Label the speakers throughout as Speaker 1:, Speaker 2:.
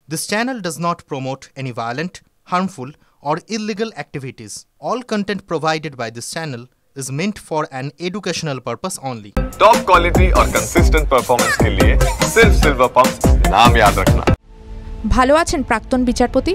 Speaker 1: This channel does not promote any violent, harmful, or illegal activities. All content provided by this channel is meant for an educational purpose only.
Speaker 2: Top quality और consistent performance के लिए सिर्फ silver pump नाम याद रखना।
Speaker 3: ভালো আছেন প্রাক্তন বিচারপতি?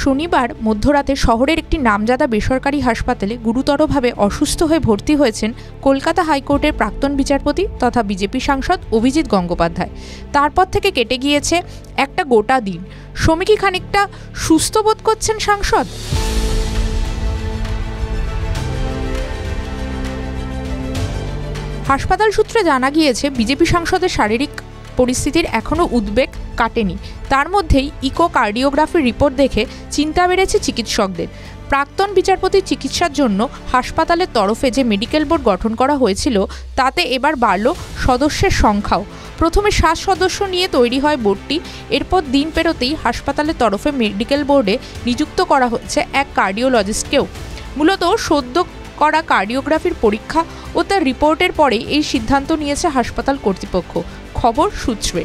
Speaker 3: শনিবার মধ্যরাতে শহরের একটি নামজাদা বেসরকারি হাসপাতালে গুরুতরভাবে অসুস্থ হয়ে ভর্তি হয়েছেন কলকাতা হাইকোর্টের প্রাক্তন বিচারপতি তথা বিজেপি সাংসদ অভিজিৎ গঙ্গোপাধ্যায়। তারপর থেকে কেটে গিয়েছে একটা গোটা দিন। সমী খানিকটা সুস্থ বোধ করছেন সাংসদ? হাসপাতাল সূত্রে জানা গিয়েছে বিজেপি সাংসদের শারীরিক পরিস্থিতির এখনও উদ্বেগ কাটেনি। তার মধ্যেই ইকোকার্ডিওগ্রাফির রিপোর্ট দেখে চিন্তা বেড়েছে চিকিৎসকদের। প্রাক্তন বিচারপতির চিকিৎসার জন্য হাসপাতালের তরফে যে মেডিকেল বোর্ড গঠন করা হয়েছিল তাতে এবার বাড়ল সদস্যের সংখ্যাও। প্রথমে 7 সদস্য নিয়ে তৈরি হয় বোর্ডটি। এরপর দিন পেরোতেই হাসপাতালের তরফে মেডিকেল বোর্ডে নিযুক্ত করা হচ্ছে এক কার্ডিওলজিস্টকেও। মূলত সদ্য করা কার্ডিওগ্রাফির পরীক্ষা ও তার রিপোর্টের পরেই এই সিদ্ধান্ত নিয়েছে হাসপাতাল কর্তৃপক্ষ। খবর সূত্রে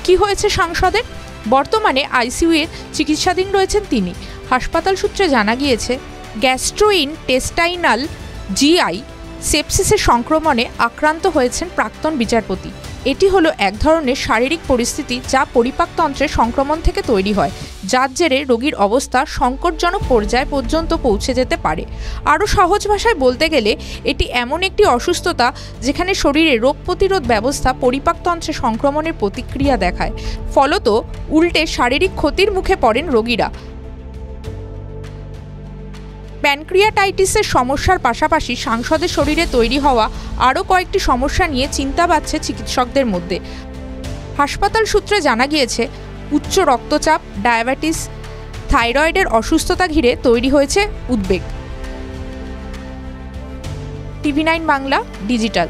Speaker 3: কি হয়েছে সাংসদের? বর্তমানে আইসিইউ-এ চিকিৎসাধীন রয়েছেন তিনি। হাসপাতাল সূত্রে জানা গিয়েছে গ্যাস্ট্রোইন্টেস্টাইনাল জিআই সেপসিসের সংক্রমণে আক্রান্ত হয়েছেন প্রাক্তন বিচারপতি। এটি হলো এক ধরনের শারীরিক পরিস্থিতি যা পরিপাকতন্ত্রের সংক্রমণ থেকে তৈরি হয়, যার জেরে রোগীর অবস্থা সংকটজনক পর্যায় পর্যন্ত পৌঁছে যেতে পারে। আরও সহজ ভাষায় বলতে গেলে এটি এমন একটি অসুস্থতা যেখানে শরীরে রোগ প্রতিরোধ ব্যবস্থা পরিপাকতন্ত্রে সংক্রমণের প্রতিক্রিয়া দেখায়, ফলত উল্টে শারীরিক ক্ষতির মুখে পড়েন রোগীরা। প্যানক্রিয়াটাইটিসের সমস্যার পাশাপাশি সাংসদের শরীরে তৈরি হওয়া আরও কয়েকটি সমস্যা নিয়ে চিন্তা বাড়ছে চিকিৎসকদের মধ্যে। হাসপাতাল সূত্রে জানা গিয়েছে উচ্চ রক্তচাপ, ডায়াবেটিস, থাইরয়েডের অসুস্থতা ঘিরে তৈরি হয়েছে উদ্বেগ। TV9 Bangla digital.